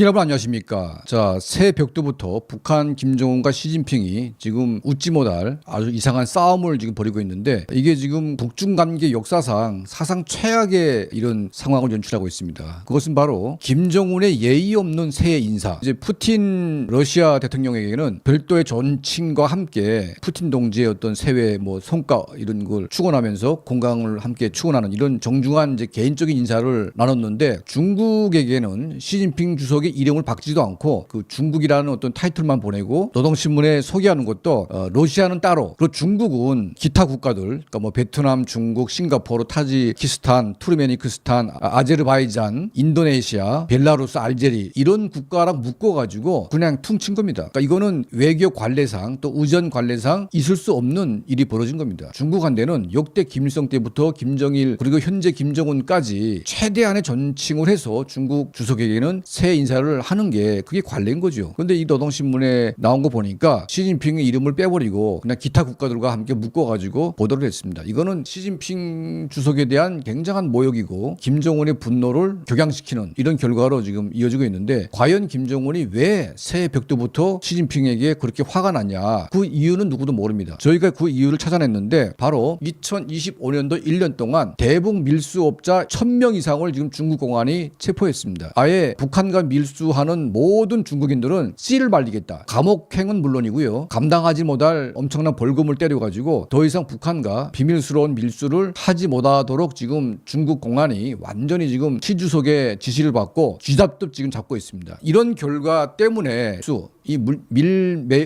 여러분 안녕하십니까. 자, 새 벽두부터 북한 김정은과 시진핑이 지금 웃지 못할 아주 이상한 싸움을 지금 벌이고 있는데, 이게 지금 북중 관계 역사상 사상 최악의 이런 상황을 연출하고 있습니다. 그것은 바로 김정은의 예의 없는 새 인사. 이제 푸틴 러시아 대통령에게는 별도의 존칭과 함께 푸틴 동지의 어떤 세외 성과 이런 걸 축원하면서 건강을 함께 축원하는 이런 정중한 이제 개인적인 인사를 나눴는데, 중국에게는 시진핑 주석의 이름을 바뀌지도 않고 그 중국이라는 어떤 타이틀만 보내고 노동신문에 소개하는 것도 러시아는 따로, 그리고 중국은 기타 국가들, 그러니까 베트남, 중국, 싱가포르, 타지키스탄, 투르메니크스탄, 아제르바이잔, 인도네시아, 벨라루스, 알제리 이런 국가랑 묶어가지고 그냥 퉁친 겁니다. 그러니까 이거는 외교 관례상 또 의전 관례상 있을 수 없는 일이 벌어진 겁니다. 중국한테는 역대 김일성 때부터 김정일 그리고 현재 김정은까지 최대한의 존칭을 해서 중국 주석에게는 새 인사를 하는 게 그게 관례인 거죠. 그런데 이 노동신문에 나온 거 보니까 시진핑의 이름을 빼버리고 그냥 기타 국가들과 함께 묶어가지고 보도를 했습니다. 이거는 시진핑 주석에 대한 굉장한 모욕이고 김정은의 분노를 격양시키는 이런 결과로 지금 이어지고 있는데, 과연 김정은이 왜 새 벽두부터 시진핑에게 그렇게 화가 났냐, 그 이유는 누구도 모릅니다. 저희가 그 이유를 찾아냈는데 바로 2025년도 1년 동안 대북 밀수업자 1000명 이상을 지금 중국 공안이 체포했습니다. 아예 북한과 밀수하는 모든 중국인들은 씨를 말리겠다. 감옥행은 물론이고요, 감당하지 못할 엄청난 벌금을 때려가지고 더 이상 북한과 비밀스러운 밀수를 하지 못하도록 지금 중국 공안이 완전히 지금 시 주석의 지시를 받고 쥐잡듯 지금 잡고 있습니다. 이런 결과 때문에 이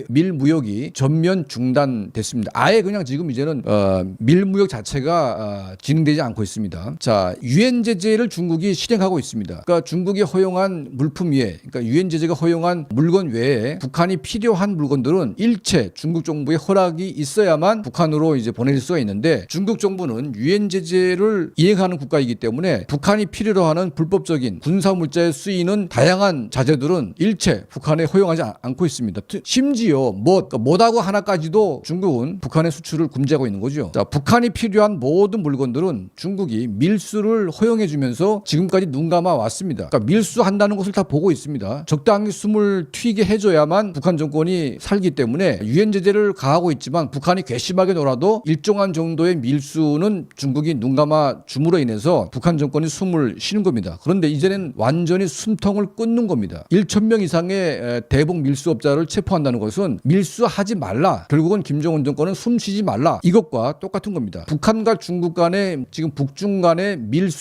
밀무역이 전면 중단됐습니다. 아예 그냥 지금 이제는 밀무역 자체가 진행되지 않고 있습니다. 자, 유엔 제재를 중국이 실행하고 있습니다. 그러니까 중국이 허용한 물품 외에, 그러니까 유엔 제재가 허용한 물건 외에 북한이 필요한 물건들은 일체 중국 정부의 허락이 있어야만 북한으로 이제 보낼 수가 있는데, 중국 정부는 유엔 제재를 이행하는 국가이기 때문에 북한이 필요로 하는 불법적인 군사 물자에 쓰이는 다양한 자재들은 일체 북한에 허용하지 않고 있습니다. 심지어 못하고 하나까지도 중국은 북한의 수출을 금지하고 있는 거죠. 자, 북한이 필요한 모든 물건들은 중국이 밀수를 허용해 주면서 지금까지 눈 감아 왔습니다. 그러니까 밀수한다는 것을 다 보고 있습니다. 적당히 숨을 튀게 해줘야만 북한 정권이 살기 때문에 유엔 제재를 가하고 있지만, 북한이 괘씸하게 놀아도 일정한 정도의 밀수는 중국이 눈 감아 줌으로 인해서 북한 정권이 숨을 쉬는 겁니다. 그런데 이제는 완전히 숨통을 끊는 겁니다. 1000명 이상의 대북 밀수업자를 체포한다는 것은 밀수하지 말라, 결국은 김정은 정권은 숨 쉬지 말라, 이것과 똑같은 겁니다. 북한과 중국 간에 지금 북중 간의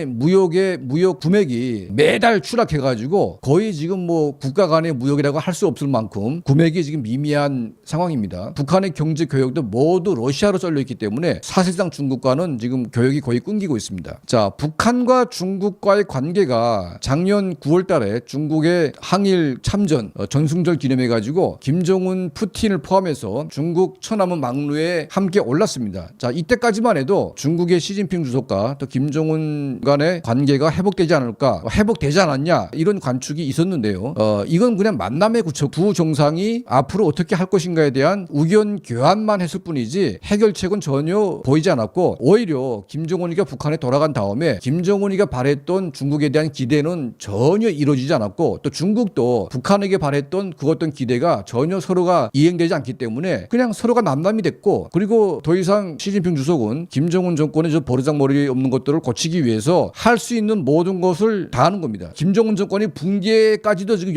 무역의 무역 금액이 매달 추락해가지고 거의 지금 국가 간의 무역이라고 할 수 없을 만큼 금액이 지금 미미한 상황입니다. 북한의 경제 교역도 모두 러시아로 쏠려 있기 때문에 사실상 중국과는 지금 교역이 거의 끊기고 있습니다. 자, 북한과 중국과의 관계가 작년 9월 달에 중국의 항일 참전 전승절 기념해가지고 김정은, 푸틴을 포함해서 중국 천안문 막루에 함께 올랐습니다. 자, 이때까지만 해도 중국의 시진핑 주석과 또 김정은 간의 관계가 회복되지 않을까, 회복되지 않았냐, 이런 관측이 있었는데요. 이건 그냥 만남의 구척, 두 정상이 앞으로 어떻게 할 것인가에 대한 의견 교환만 했을 뿐이지 해결책은 전혀 보이지 않았고, 오히려 김정은이가 북한에 돌아간 다음에 김정은이가 바랬던 중국에 대한 기대는 전혀 이루어지지 않았고, 또 중국도 북한에게 바랬던 그 어떤 기대가 전혀 서로가 이행되지 않기 때문에 그냥 서로가 남남이 됐고, 그리고 더 이상 시진핑 주석은 김정은 정권의 저 버르장머리 없는 것들을 고치기 위해서 할 수 있는 모든 것을 다 하는 겁니다. 김정은 정권이 붕괴까지도 지금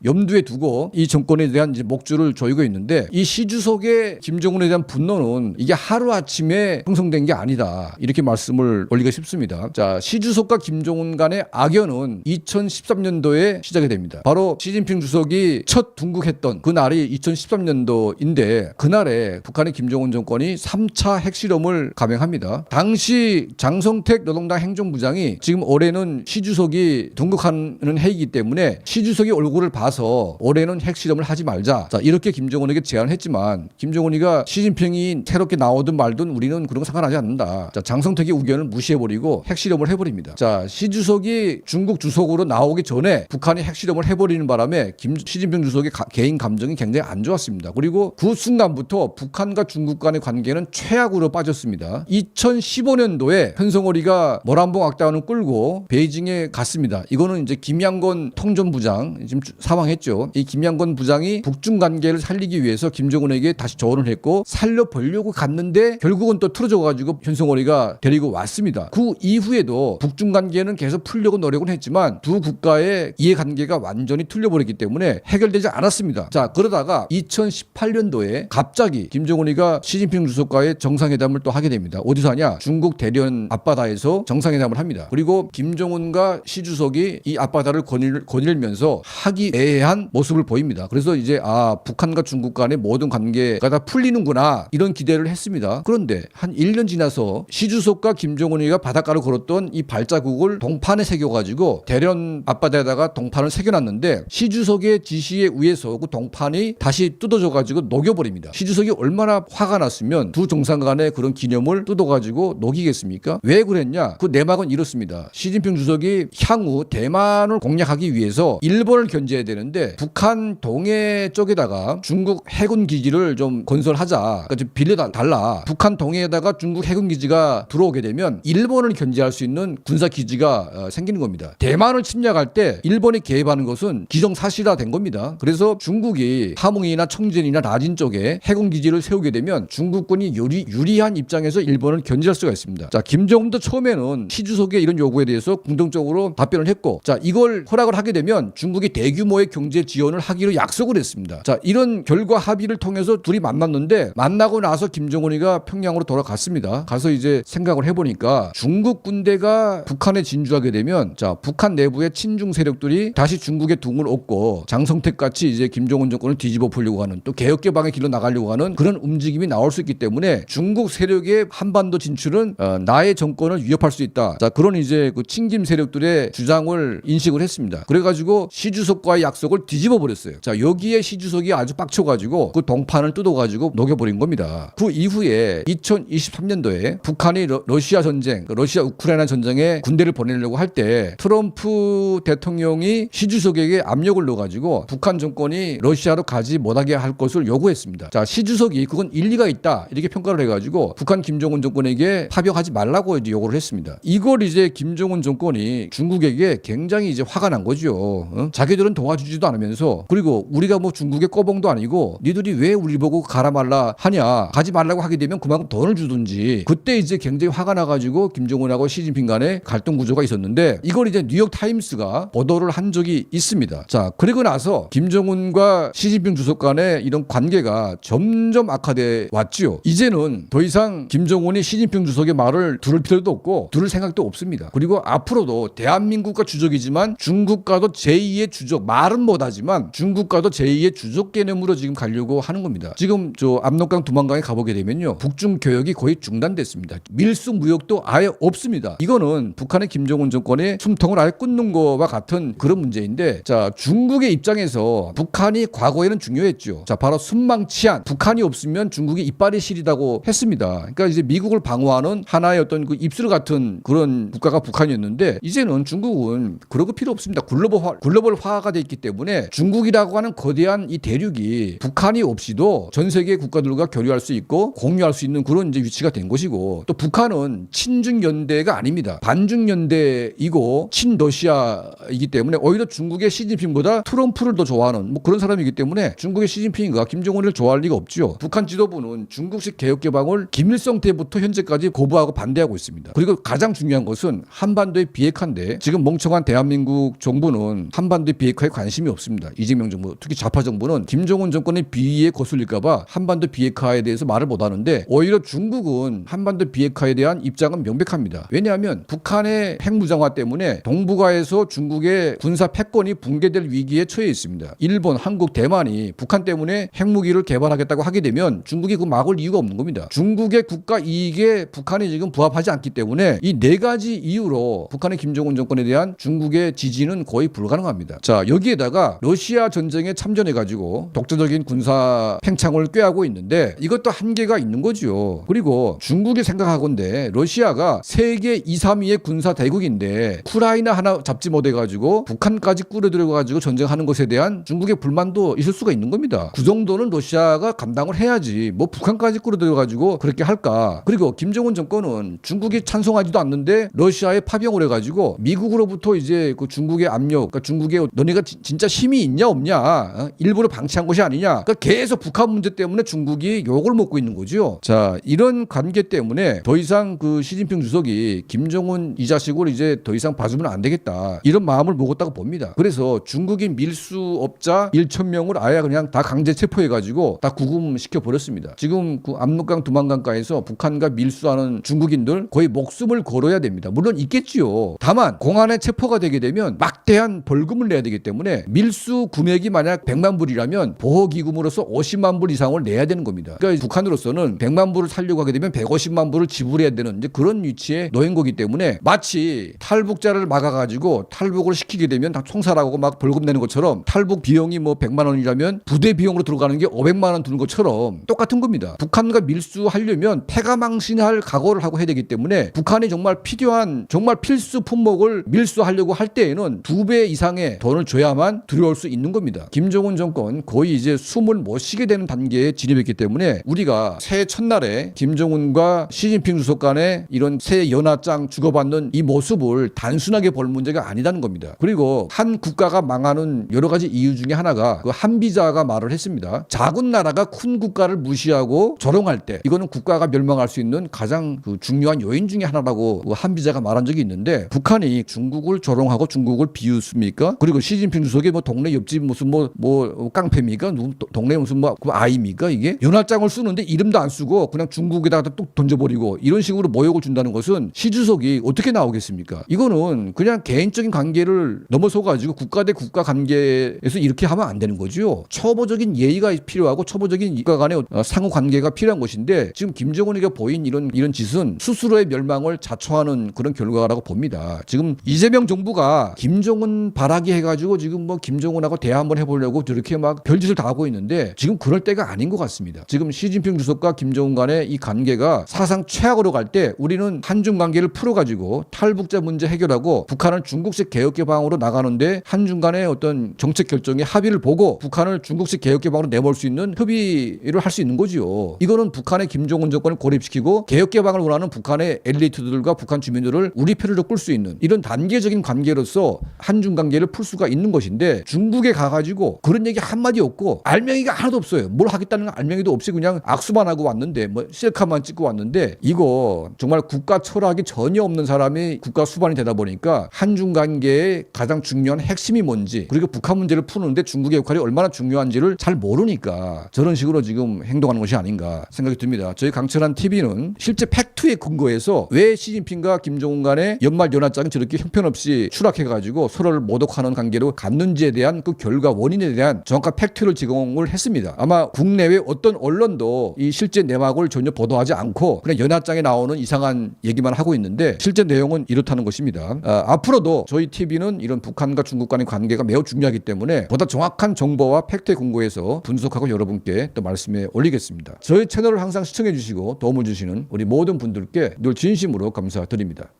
염두에 두고 이 정권에 대한 이제 목줄을 조이고 있는데, 이 시 주석의 김정은에 대한 분노는 이게 하루아침에 형성된 게 아니다, 이렇게 말씀을 올리고 싶습니다. 자, 시 주석과 김정은 간의 악연은 2013년도에 시작이 됩니다. 바로 시진핑 주석이 첫 둥국했던 그 날이 2013년도인데, 그날에 북한의 김정은 정권이 3차 핵실험을 감행합니다. 당시 장성택 노동당 행정부장이 지금 올해는 시 주석이 둥국하는 해이기 때문에 시 주석이 얼굴을 봐서 올해는 핵실험을 하지 말자, 자, 이렇게 김정은에게 제안을 했지만, 김정은이가 시진핑이 새롭게 나오든 말든 우리는 그런 거 상관하지 않는다. 자, 장성택의 의견을 무시해버리고 핵실험을 해버립니다. 자, 시 주석이 중국 주석으로 나오기 전에 북한이 핵실험을 해버리는 바람에 시진핑 주석이 개인 감정이 굉장히 안 좋았습니다. 그리고 그 순간부터 북한과 중국 간의 관계는 최악으로 빠졌습니다. 2015년도에 현송월이가 모란봉 악단을 끌고 베이징에 갔습니다. 이거는 이제 김양건 통전부장 지금 사망했죠. 이 김양건 부장이 북중 관계를 살리기 위해서 김정은에게 다시 조언을 했고 살려보려고 갔는데 결국은 또 틀어져가지고 현송월이가 데리고 왔습니다. 그 이후에도 북중 관계는 계속 풀려고 노력은 했지만 두 국가의 이해관계가 완전히 틀려버렸기 때문에 해결되지 않았습니다. 자, 그러다가 2018년도에 갑자기 김정은이가 시진핑 주석과의 정상회담을 또 하게 됩니다. 어디서 하냐? 중국 대련 앞바다에서 정상회담을 합니다. 그리고 김정은과 시 주석이 이 앞바다를 거닐면서 화기애애한 모습을 보입니다. 그래서 이제 북한과 중국 간의 모든 관계가 다 풀리는구나 이런 기대를 했습니다. 그런데 한 1년 지나서 시 주석과 김정은이가 바닷가를 걸었던 이 발자국을 동판에 새겨가지고 대련 앞바다에다가 동판을 새겨놨는데 시 주석의 지시에 의해서 그 동판이 다시 뜯어져가지고 녹여버립니다. 시 주석이 얼마나 화가 났으면 두 정상 간의 그런 기념을 뜯어가지고 녹이겠습니까? 왜 그랬냐? 그 내막은 이렇습니다. 시진핑 주석이 향후 대만을 공략하기 위해서 일본을 견제해야 되는데 북한 동해 쪽에다가 중국 해군 기지를 좀 건설하자. 그러니까 좀 빌려달라. 북한 동해에다가 중국 해군 기지가 들어오게 되면 일본을 견제할 수 있는 군사 기지가 생기는 겁니다. 대만을 침략할 때 일본이 개입하는 것은 기정사실화된 겁니다. 그래서 중국이 하몽이나 청진이나 라진 쪽에 해군 기지를 세우게 되면 중국군이 유리한 입장에서 일본을 견제할 수가 있습니다. 자, 김정은도 처음에는 시 주석의 이런 요구에 대해서 긍정적으로 답변을 했고, 자, 이걸 허락을 하게 되면 중국이 대규모의 경제 지원을 하기로 약속을 했습니다. 자, 이런 결과 합의를 통해서 둘이 만났는데 만나고 나서 김정은이가 평양으로 돌아갔습니다. 가서 이제 생각을 해보니까 중국 군대가 북한에 진주하게 되면 자, 북한 내부의 친중 세력들이 다시 중국의 둥을 얻고 장성택 같이 이제 김정은 정권을 뒤집어 보려고 하는 또 개혁 개방의 길로 나가려고 하는 그런 움직임이 나올 수 있기 때문에 중국 세력의 한반도 진출은 나의 정권을 위협할 수 있다. 자, 그런 이제 그 친김 세력들의 주장을 인식을 했습니다. 그래가지고 시 주석과의 약속을 뒤집어 버렸어요. 자, 여기에 시 주석이 아주 빡쳐가지고 그 동판을 뜯어가지고 녹여버린 겁니다. 그 이후에 2023년도에 북한이 러시아 전쟁, 러시아 우크라이나 전쟁에 군대를 보내려고 할 때 트럼프 대통령이 시 주석에게 압력을 넣어가지고 북한 정권이 러시아로 가지 못하게 할 것을 요구했습니다. 자, 시 주석이 그건 일리가 있다 이렇게 평가를 해가지고 북한 김정은 정권에게 파병하지 말라고 이제 요구를 했습니다. 이걸 이제 김정은 정권이 중국에게 굉장히 이제 화가 난 거죠. 자기들은 도와주지도 않으면서 그리고 우리가 뭐 중국의 꺼봉도 아니고 니들이 왜 우리 보고 가라 말라 하냐, 가지 말라고 하게 되면 그만큼 돈을 주든지. 그때 이제 굉장히 화가 나가지고 김정은하고 시진핑 간에 갈등 구조가 있었는데 이걸 이제 뉴욕 타임스가 보도를 한 적이 있습니다. 자, 그리고 나서 김정은과 시진핑 주석 간의 이런 관계가 점점 악화돼 왔지요. 이제는 더 이상 김정은이 시진핑 주석의 말을 들을 필요도 없고 들을 생각도 없습니다. 그리고 앞으로도 대한민국과 주적이지만 중국과도 제2의 주적, 말은 못하지만 중국과도 제2의 주적 개념으로 지금 가려고 하는 겁니다. 지금 저 압록강 두만강에 가보게 되면요, 북중 교역이 거의 중단됐습니다. 밀수 무역도 아예 없습니다. 이거는 북한의 김정은 정권의 숨통을 아예 끊는 거와 같은 그런 문제인데, 자, 중국의 입장에서 북한이 과거에는 중요했죠. 자, 바로 순망치안, 북한이 없으면 중국이 이빨이 시리다고 했습니다. 그러니까 이제 미국을 방어하는 하나의 어떤 그 입술 같은 그런 국가가 북한이었는데 이제는 중국은 그런 거 필요 없습니다. 글로벌화가 돼 있기 때문에 중국이라고 하는 거대한 이 대륙이 북한이 없이도 전 세계 국가들과 교류할 수 있고 공유할 수 있는 그런 이제 위치가 된 것이고, 또 북한은 친중연대가 아닙니다. 반중연대이고 친러시아이기 때문에 오히려 중국의 시진핑보다 트럼프를 더 좋아하는 뭐 그런 사람이기 때문에 중국의 시진핑과 김정은을 좋아할 리가 없죠. 북한 지도부는 중국식 개혁 개방을 김일성 때부터 현재까지 거부하고 반대하고 있습니다. 그리고 가장 중요한 것은 한반도의 비핵화인데 지금 멍청한 대한민국 정부는 한반도의 비핵화에 관심이 없습니다. 이재명 정부, 특히 좌파 정부는 김정은 정권의 비위에 거슬릴까봐 한반도 비핵화에 대해서 말을 못하는데 오히려 중국은 한반도 비핵화에 대한 입장은 명백합니다. 왜냐하면 북한의 핵무장화 때문에 동북아에서 중국의 군사 패권이 붕괴될 위기에 처해 있습니다. 일본, 한국, 대만이 북한 때문에 핵무기를 개발하겠다고 하게 되면 중국이 그 막을 이유가 없는 겁니다. 중국의 국가 이익에 북한이 지금 부합하지 않기 때문에 이 네 가지 이유로 북한의 김정은 정권에 대한 중국의 지지는 거의 불가능합니다. 자, 여기에다가 러시아 전쟁에 참전해가지고 독자적인 군사 팽창을 꾀하고 있는데 이것도 한계가 있는 거죠. 그리고 중국이 생각하건대 러시아가 세계 2, 3위의 군사 대국인데 우크라이나 하나 잡지 못해가지고 북한까지 꾸려들여가지고 전쟁하는 것에 대한 중국의 중국의 불만도 있을 수가 있는 겁니다. 그 정도는 러시아가 감당을 해야지 뭐 북한까지 끌어들여가지고 그렇게 할까. 그리고 김정은 정권은 중국이 찬성하지도 않는데 러시아에 파병을 해가지고 미국으로부터 이제 그 중국의 압력, 그러니까 중국의 너네가 진짜 힘이 있냐 없냐, 일부러 방치한 것이 아니냐. 그러니까 계속 북한 문제 때문에 중국이 욕을 먹고 있는 거죠. 자, 이런 관계 때문에 더 이상 그 시진핑 주석이 김정은 이 자식을 이제 더 이상 봐주면 안 되겠다, 이런 마음을 먹었다고 봅니다. 그래서 중국인 밀수업자 1,000명을 아예 그냥 다 강제 체포해가지고 다 구금시켜 버렸습니다. 지금 그 압록강 두만강가에서 북한과 밀수하는 중국인들 거의 목숨을 걸어야 됩니다. 물론 있겠지요. 다만 공안에 체포가 되게 되면 막대한 벌금을 내야 되기 때문에 밀수 금액이 만약 100만 불이라면 보호기금으로서 50만 불 이상을 내야 되는 겁니다. 그러니까 북한으로서는 100만 불을 살려고 하게 되면 150만 불을 지불해야 되는 이제 그런 위치에 놓인 거기 때문에 마치 탈북자를 막아가지고 탈북을 시키게 되면 다 총살하고 막 벌금 내는 것처럼 탈북 비용이 뭐 100만 원이라면 부대 비용으로 들어가는 게 500만 원 드는 것처럼 똑같은 겁니다. 북한과 밀수하려면 패가망신할 각오를 하고 해야 되기 때문에 북한이 정말 필요한 정말 필수 품목을 밀수하려고 할 때에는 2배 이상의 돈을 줘야만 들어올 수 있는 겁니다. 김정은 정권 거의 이제 숨을 못 쉬게 되는 단계에 진입했기 때문에 우리가 새해 첫날에 김정은과 시진핑 주석 간의 이런 새 연하장 주고받는 이 모습을 단순하게 볼 문제가 아니라는 겁니다. 그리고 한 국가가 망하는 여러 가지 이유 중에 하나가 그 한비자가 말을 했습니다. 작은 나라가 큰 국가를 무시하고 조롱할 때 이거는 국가가 멸망할 수 있는 가장 그 중요한 요인 중에 하나라고 그 한비자가 말한 적이 있는데, 북한이 중국을 조롱하고 중국을 비웃습니까? 그리고 시진핑 주석이 뭐 동네 옆집 무슨 뭐 깡패입니까? 동네 무슨 뭐 아이입니까? 이게 연하장을 쓰는데 이름도 안 쓰고 그냥 중국에다가 뚝 던져버리고 이런 식으로 모욕을 준다는 것은 시 주석이 어떻게 나오겠습니까? 이거는 그냥 개인적인 관계를 넘어서가지고 국가 대 국가 관계에서 이렇게 하면 안 되는 거죠. 초보적인 예의가 필요하고 초보적인 국가 간의 상호 관계가 필요한 것인데 지금 김정은이가 보인 이런 짓은 스스로의 멸망을 자초하는 그런 결과라고 봅니다. 지금 이재명 정부가 김정은 바라기 해가지고 지금 뭐 김정은하고 대화 한번 해보려고 저렇게 막 별짓을 다 하고 있는데 지금 그럴 때가 아닌 것 같습니다. 지금 시진핑 주석과 김정은 간의 이 관계가 사상 최악으로 갈 때 우리는 한중 관계를 풀어가지고 탈북자 문제 해결하고 북한을 중국식 개혁개방으로 나가는데 한중 간의 어떤 정책 결정에 합의를 보고 북한을 중국식 개혁개방으로 내몰 수 있는 협의를 할 수 있는 거죠. 이거는 북한의 김정은 정권을 고립시키고 개혁개방을 원하는 북한의 엘리트들과 북한 주민들을 우리 편으로 끌 수 있는 이런 단계적인 관계로서 한중 관계를 풀 수가 있는 것인데, 중국에 가가지고 그런 얘기 한마디 없고 알맹이가 하나도 없어요. 뭘 하겠다는 알맹이도 없이 그냥 악수만 하고 왔는데 뭐 셀카만 찍고 왔는데, 이거 정말 국가 철학이 전혀 없는 사람이 국가 수반이 되다 보니까 한중 관계의 가장 중요한 핵심이 뭔지, 그리고 북한 문제를 푸는데 중국의 역할이 얼마나 중요한지를 잘 모르니까 저런 식으로 지금 행동하는 것이 아닌가 생각이 듭니다. 저희 강철한 TV는 실제 팩트에 근거해서 왜 시진핑과 김정은 간의 연말 연하장이 저렇게 형편없이 추락해가지고 서로를 모독하는 관계로 갔는지에 대한 그 결과 원인에 대한 정확한 팩트를 제공을 했습니다. 아마 국내외 어떤 언론도 이 실제 내막을 전혀 보도하지 않고 그냥 연하장에 나오는 이상한 얘기만 하고 있는데 실제 내용은 이렇다는 것입니다. 앞으로도 저희 TV는 이런 북한과 중국 간의 관계가 매우 중요하기 때문에 보다 정확한 정보와 팩트에 근거해서 분석하고 여러분께 또 말씀해 올리겠습니다. 저희 채널을 항상 시청해 주시고 도움을 주시는 우리 모든 분들께 늘 진심으로 감사드립니다.